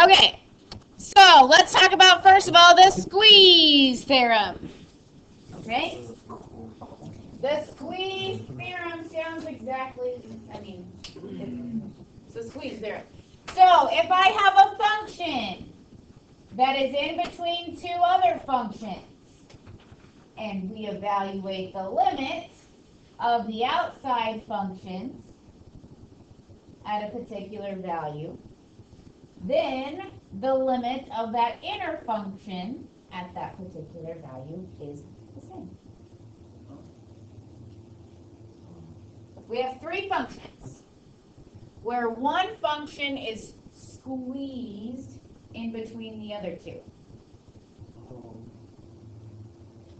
Okay, so let's talk about, first of all, the squeeze theorem. Okay? The squeeze theorem sounds exactly, it's the squeeze theorem. So if I have a function that is in between two other functions, and we evaluate the limit of the outside functions at a particular value, then the limit of that inner function at that particular value is the same. We have three functions where one function is squeezed in between the other two.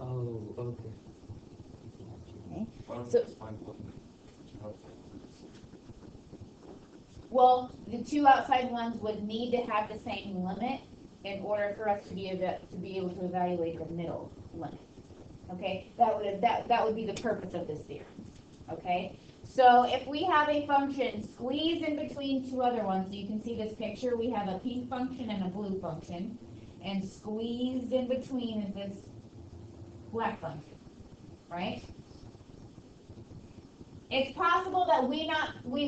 Oh, okay. So, well, the two outside ones would need to have the same limit in order for us to be able to evaluate the middle limit. Okay, that would be the purpose of this theorem. Okay, so if we have a function squeezed in between two other ones, so you can see this picture, we have a pink function and a blue function, and squeezed in between is this black function, right? It's possible that we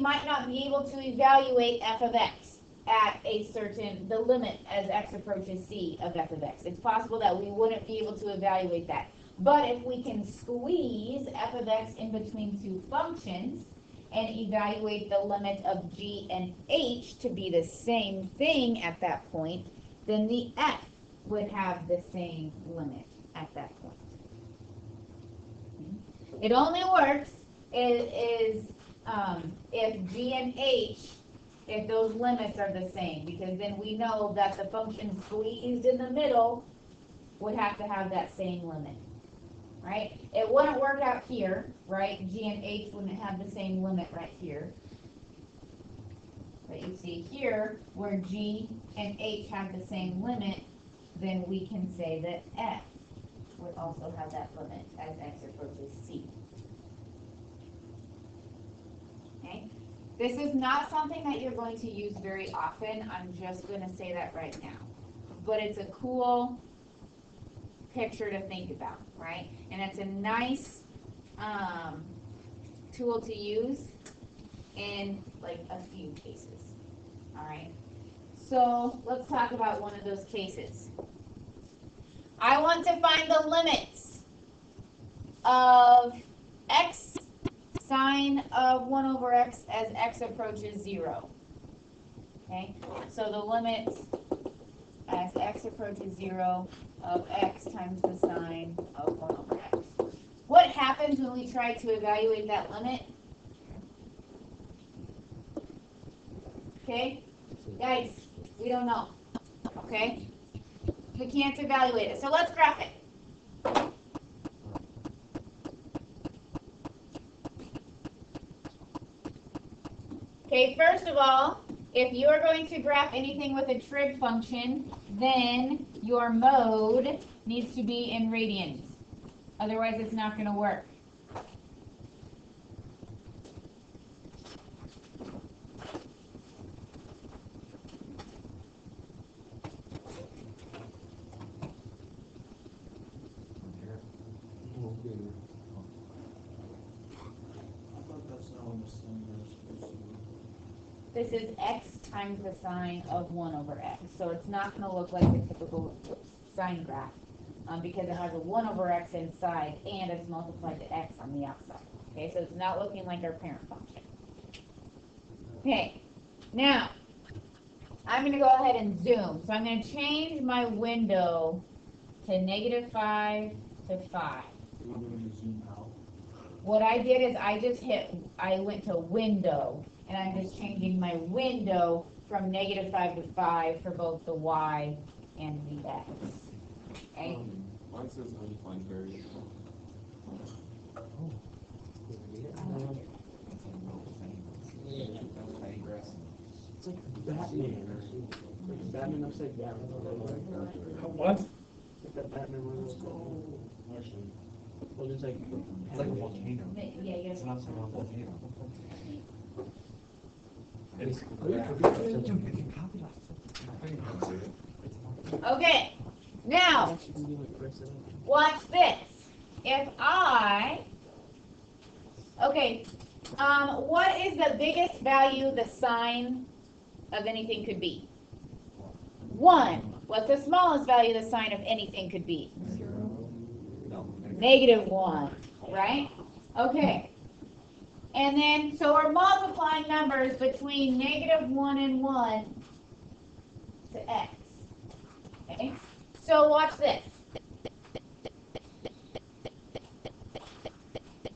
might not be able to evaluate f of x at the limit as x approaches c of f of x. It's possible that we wouldn't be able to evaluate that. But if we can squeeze f of x in between two functions and evaluate the limit of g and h to be the same thing at that point, then the f would have the same limit at that point. It only works if g and h, if those limits are the same, because then we know that the function squeezed in the middle would have to have that same limit, right? It wouldn't work out here, right? G and h wouldn't have the same limit right here. But you see here, where g and h have the same limit, then we can say that f would also have that limit as x approaches c. Okay? This is not something that you're going to use very often. I'm just going to say that right now. But it's a cool picture to think about, right? And it's a nice tool to use in like a few cases. All right. So let's talk about one of those cases. I want to find the limits of x sine of 1 over x as x approaches 0. Okay, so the limits as x approaches 0 of x times the sine of 1 over x. What happens when we try to evaluate that limit? Okay, guys, we don't know. Okay, we can't evaluate it. So let's graph it. Okay, first of all, if you're going to graph anything with a trig function, then your mode needs to be in radians. Otherwise, it's not going to work. This is x times the sine of 1 over x. So it's not going to look like the typical sine graph because it has a 1 over x inside and it's multiplied to x on the outside. Okay, so it's not looking like our parent function. Okay, now I'm going to go ahead and zoom. So I'm going to change my window to -5 to 5. What I did is I went to window, and I'm just changing my window from -5 to 5 for both the y and the x. Okay? Mine says undefined variable. It's like Batman. Like Batman upside down. What? Like that Batman one was called. Well, there's like. It's like a volcano. Yeah, you It's an upside down volcano. It's Are you cooking? Dude, you can copy that. Okay, now, watch this. If what is the biggest value the sine of anything could be? 1. What's the smallest value the sine of anything could be? -1, right? Okay. And then, so we're multiplying numbers between -1 and 1 to x. Okay? So watch this.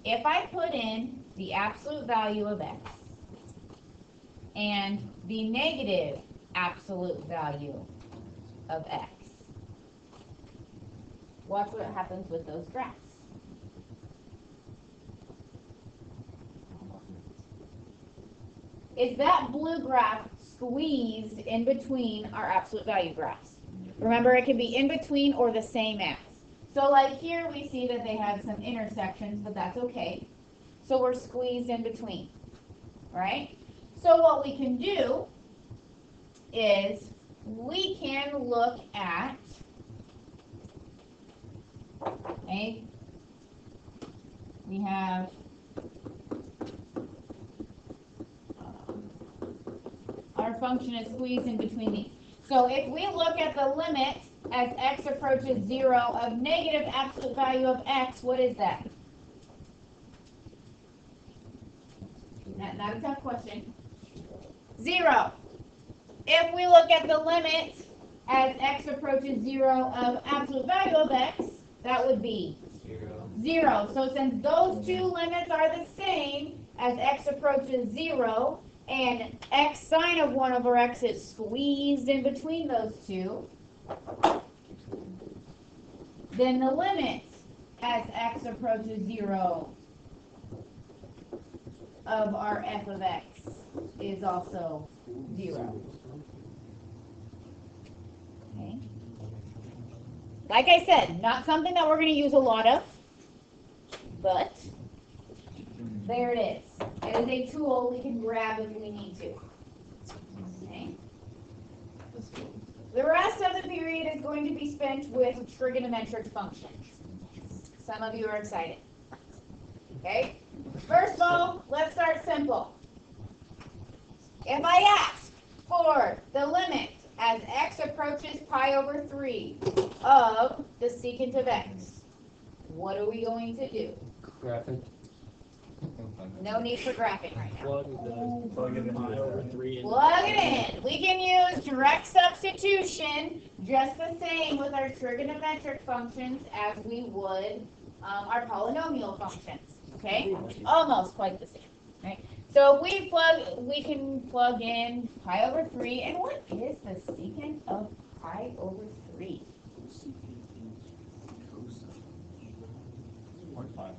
If I put in the absolute value of x and the negative absolute value of x, watch what happens with those graphs. Is that blue graph squeezed in between our absolute value graphs? Remember, it can be in between or the same as. So like here we see that they have some intersections, but that's okay. So we're squeezed in between, right? So what we can do is we can look at, okay, we have our function is squeezed in between these. So if we look at the limit as x approaches 0 of negative absolute value of x, what is that? Not a tough question. 0. If we look at the limit as x approaches 0 of absolute value of x, that would be 0. So since those two limits are the same as x approaches 0, and x sine of 1 over x is squeezed in between those two, then the limit as x approaches 0 of our f of x is also 0. Okay. Like I said, not something that we're going to use a lot of, but there it is. It is a tool we can grab if we need to. Okay. The rest of the period is going to be spent with trigonometric functions. Some of you are excited. Okay? First of all, let's start simple. If I ask for the limit as x approaches pi over 3 of the secant of x, what are we going to do? Graphic. No need for graphing right now. Plug it in pi over 3. Plug it in. We can use direct substitution just the same with our trigonometric functions as we would our polynomial functions. Okay? Almost quite the same. Right? So we can plug in pi over 3. And what is the secant of pi over 3? 0.5.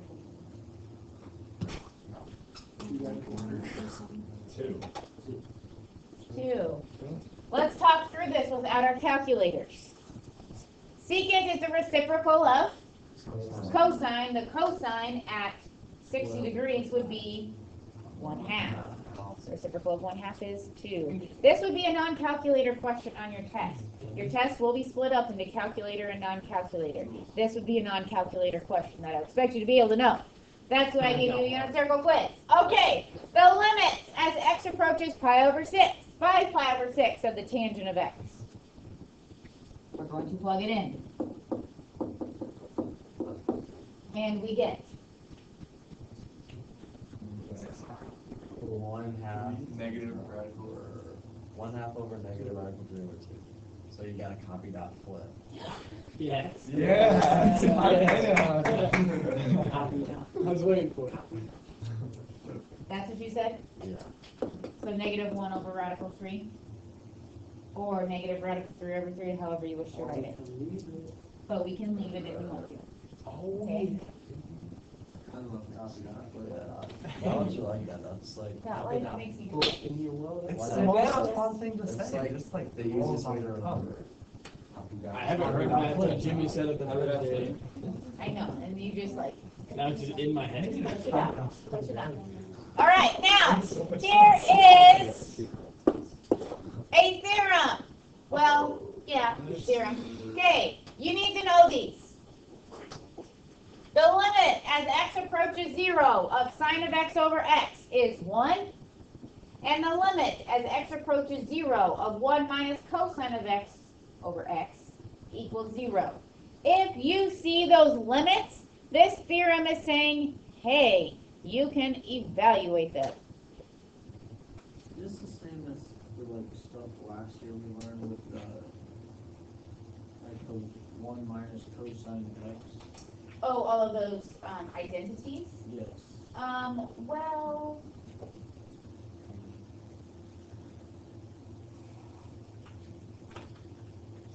2. Let's talk through this without our calculators. Secant is the reciprocal of cosine. The cosine at 60 degrees would be 1/2. The reciprocal of 1/2 is 2. This would be a non-calculator question on your test. Your test will be split up into calculator and non-calculator. This would be a non-calculator question that I expect you to be able to know. That's what I give you a unit circle quiz. Okay, the limit as x approaches pi over 6. 5 pi over 6 of the tangent of x. We're going to plug it in. And we get 1/2 Negative radical or 1/2 over negative radical 3 over 2. So you gotta copy that flip. Yes. Yeah. I was waiting for it. That's what you said? Yeah. So -1 over radical 3? Or negative radical 3 over 3, however you wish to write it. But we can leave it if you want to. Okay? I love copy that. Why would you like that? That's like. That way that makes you In your world. Why It's not? a fun thing to It's say. like Just like the easiest way to remember. I haven't heard that until Jimmy said it the first day. I know, and you just like Now it's just in my head. push it out. Push it out. All right, now here is a theorem. Well, yeah, Theorem. Okay, you need to know these. The limit as x approaches 0 of sine of x over x is 1. And the limit as x approaches 0 of 1 minus cosine of x over x equals 0. If you see those limits, this theorem is saying, hey, you can evaluate them. Is this the same as the like stuff last year we learned with the like the 1 minus cosine of x? Oh, all of those identities? Yes. Well,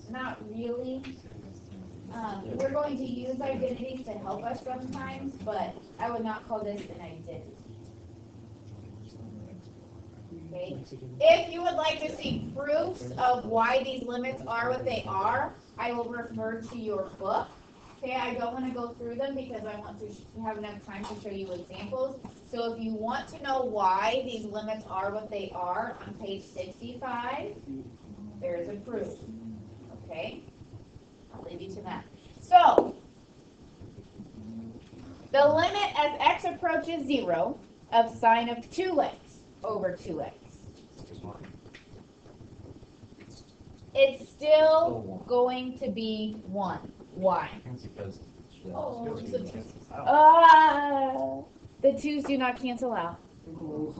not really. We're going to use identities to help us sometimes, but I would not call this an identity. Okay? If you would like to see proofs of why these limits are what they are, I will refer to your book. Okay, I don't want to go through them because I want to have enough time to show you examples. So if you want to know why these limits are what they are, on page 65, there's a proof. Okay, I'll leave you to that. So, the limit as x approaches 0 of sine of 2x over 2x. It's still going to be 1. Why? It's because. Oh, the 2's do not cancel out.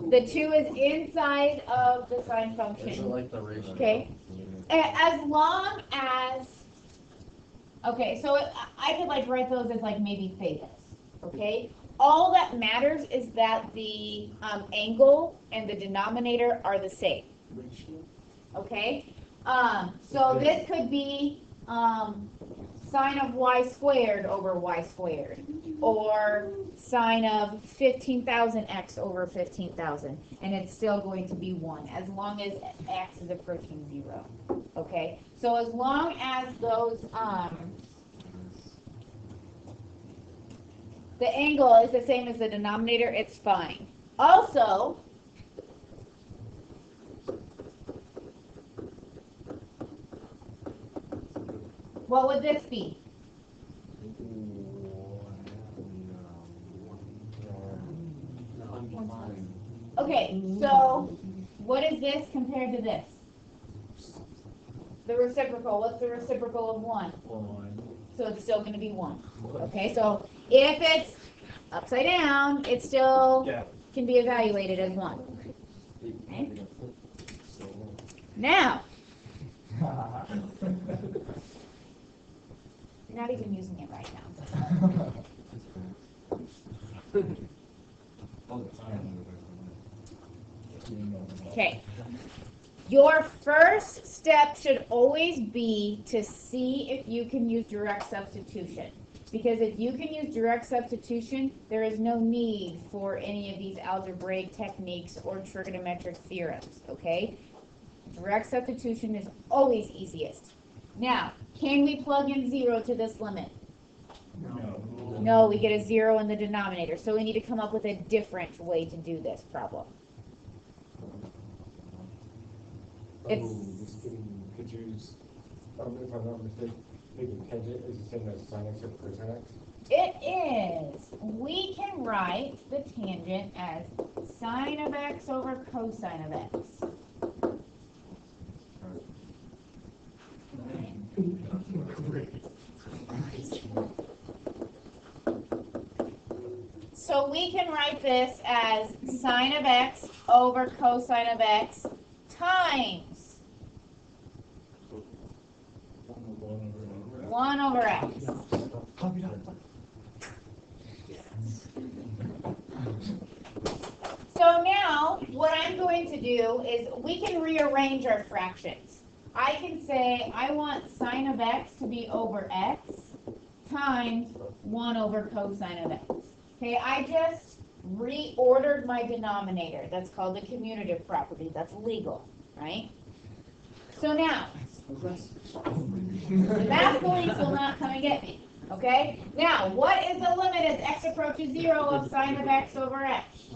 The 2 is inside of the sine Is it function. like the ratio? Okay. As long as, okay, so I could like write those as like maybe thetas, okay? All that matters is that the angle and the denominator are the same, okay? So this could be sine of y squared over y squared, or sine of 15,000x over 15,000, and it's still going to be 1 as long as x is approaching 0. Okay, so as long as those the angle is the same as the denominator, it's fine. Also, what would this be? Okay, so what is this compared to this? The reciprocal. What's the reciprocal of 1? So it's still going to be 1. Okay, so if it's upside down, it still can be evaluated as 1. Okay? Now, you're not even using it right now. Okay. Your first step should always be to see if you can use direct substitution. Because if you can use direct substitution, there is no need for any of these algebraic techniques or trigonometric theorems, okay? Direct substitution is always easiest. Now, can we plug in 0 to this limit? No, we get a 0 in the denominator, so we need to come up with a different way to do this problem. Could you use, if I'm not mistaken, maybe tangent is the same as sin x over cosine x? It is. We can write the tangent as sine of x over cosine of x. So we can write this as sine of x over cosine of x times 1 over x. So now what I'm going to do is we can rearrange our fractions. I can say I want sine of x to be over x times 1 over cosine of x. Okay, I just reordered my denominator. That's called the commutative property. That's legal, right? So now, the math police will not come and get me. Okay? Now, what is the limit as x approaches 0 of sine of x over x?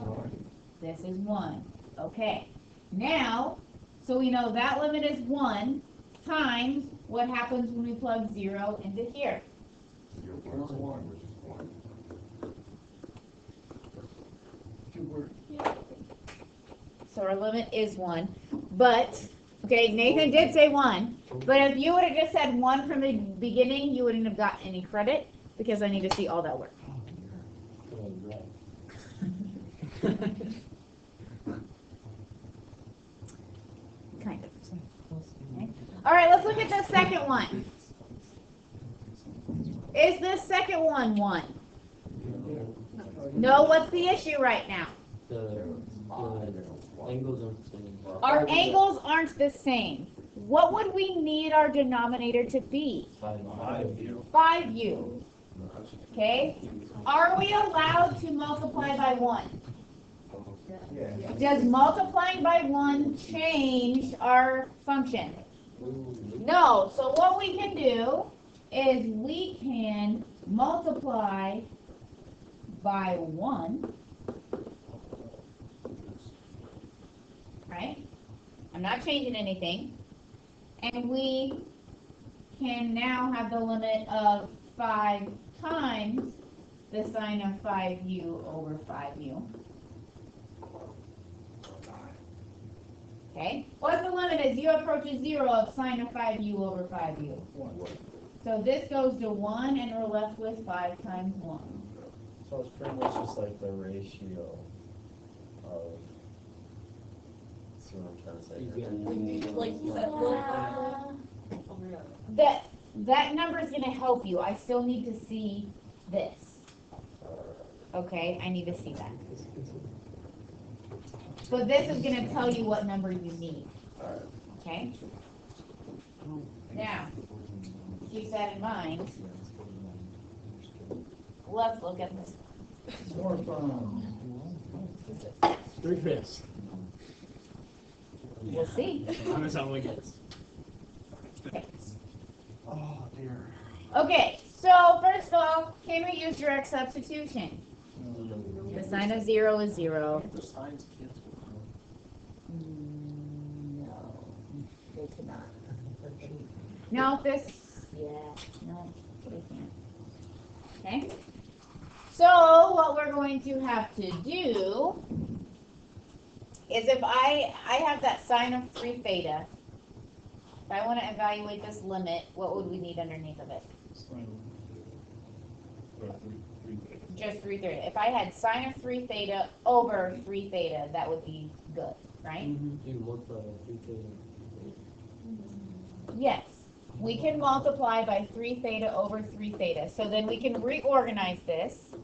This is 1. Okay. Now, so we know that limit is 1. times what happens when we plug 0 into here. Zero point one, which is one. So our limit is 1, but, okay, Nathan did say 1, but if you would have just said 1 from the beginning, you wouldn't have gotten any credit, because I need to see all that work. Kind of. Okay. All right, let's look at the second one. Is this second one 1? No, what's the issue right now? The angles are the same. Our angles aren't the same. What would we need our denominator to be? 5u. Okay? Are we allowed to multiply by 1? Does multiplying by 1 change our function? No. So what we can do is we can multiply by 1. Right? I'm not changing anything. And we can now have the limit of 5 times the sine of 5u over 5u. Okay? What's the limit as u approaches 0 of sine of 5u over 5u? 1. So this goes to 1, and we're left with 5 times 1. So it's pretty much just like the ratio of. See what I'm trying to say here? That number is going to help you. I still need to see this. Okay, I need to see that. So this is going to tell you what number you need. Okay? Now, keep that in mind. Let's look at this. More fun. 3/5. We'll see. How someone gets. Okay. Oh, dear. Okay, so first off, can we use direct substitution? The sine of 0 is 0. The signs cancel. No, they cannot. No, no, they can't. Okay? So, what we're going to have to do is if I have that sine of 3 theta, if I want to evaluate this limit, what would we need underneath of it? Just 3 theta. If I had sine of 3 theta over 3 theta, that would be good, right? You multiply by 3 theta. Yes. We can multiply by 3 theta over 3 theta. So then we can reorganize this.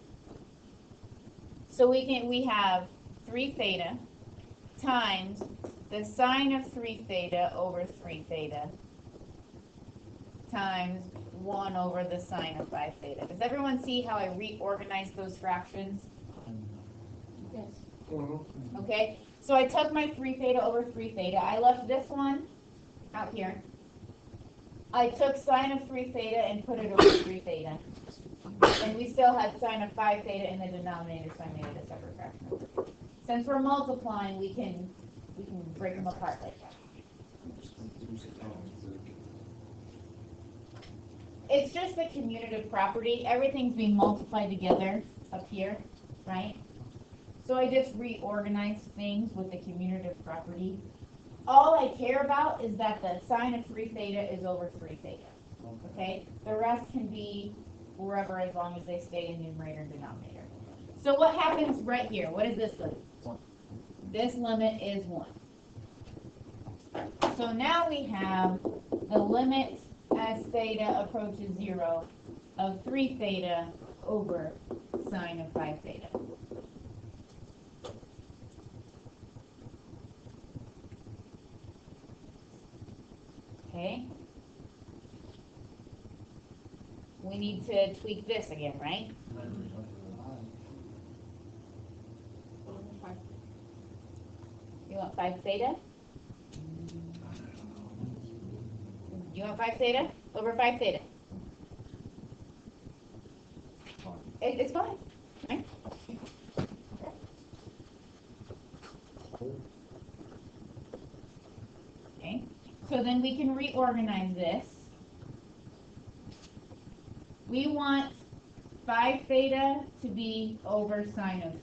So we have 3 theta times the sine of 3 theta over 3 theta times 1 over the sine of 5 theta. Does everyone see how I reorganized those fractions? Yes. Okay, so I took my 3 theta over 3 theta. I left this one out here. I took sine of 3 theta and put it over 3 theta. And we still had sine of 5 theta in the denominator, so I made it a separate fraction. Since we're multiplying, we can break them apart like that. It's just the commutative property. Everything's being multiplied together up here, right? So I just reorganized things with the commutative property. All I care about is that the sine of 3 theta is over 3 theta. Okay? The rest can be wherever as long as they stay in numerator and denominator. So what happens right here? What is this limit? This limit is 1. So now we have the limit as theta approaches 0 of 3 theta over sine of 5 theta. Okay? We need to tweak this again, right? You want 5 theta? You want 5 theta? Over 5 theta? It's fine. Right? Okay. So then we can reorganize this. We want 5 theta to be over sine of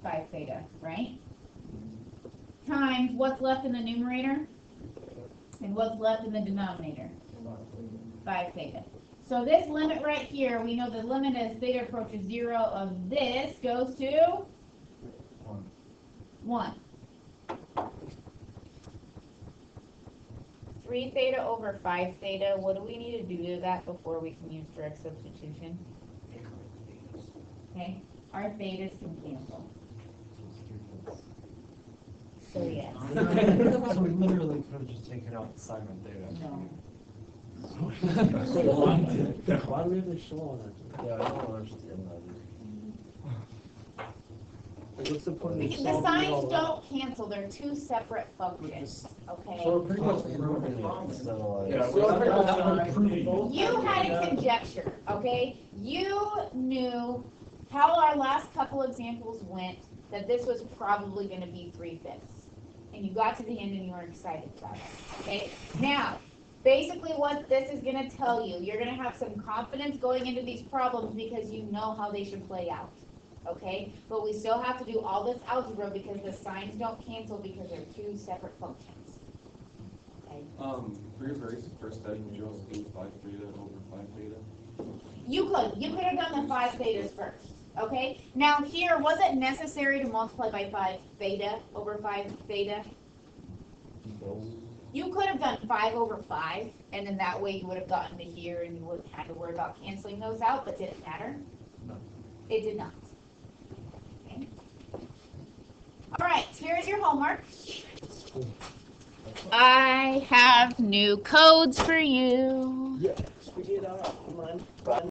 5 theta, right? Times what's left in the numerator and what's left in the denominator. 5 theta. So this limit right here, we know the limit as theta approaches 0 of this goes to 1. 3 theta over 5 theta, what do we need to do to that before we can use direct substitution? Okay, our thetas can cancel. So yes. So we literally could have just taken out sine of theta. No. Why do we have to show all that? Yeah, I don't understand that. What's the point The signs don't cancel, they're two separate functions, okay? So we're pretty much Proving it instead of like. Yeah, we're pretty much proving. You had a conjecture, okay? You knew how our last couple examples went, that this was probably gonna be 3/5. And you got to the end and you were excited about it, okay? Now, basically what this is gonna tell you, you're gonna have some confidence going into these problems because you know how they should play out, okay? But we still have to do all this algebra because the signs don't cancel because they're two separate functions, okay? For your very first step, would you also do 5 theta over 5 theta? You could have done the 5 thetas first, okay? Now here, was it necessary to multiply by 5 theta over 5 theta? You could have done 5 over 5, and then that way you would have gotten to here and you wouldn't have to worry about canceling those out, but did it matter? No. It did not. Okay. All right, here's your homework. I have new codes for you. Yes, we did. Come on.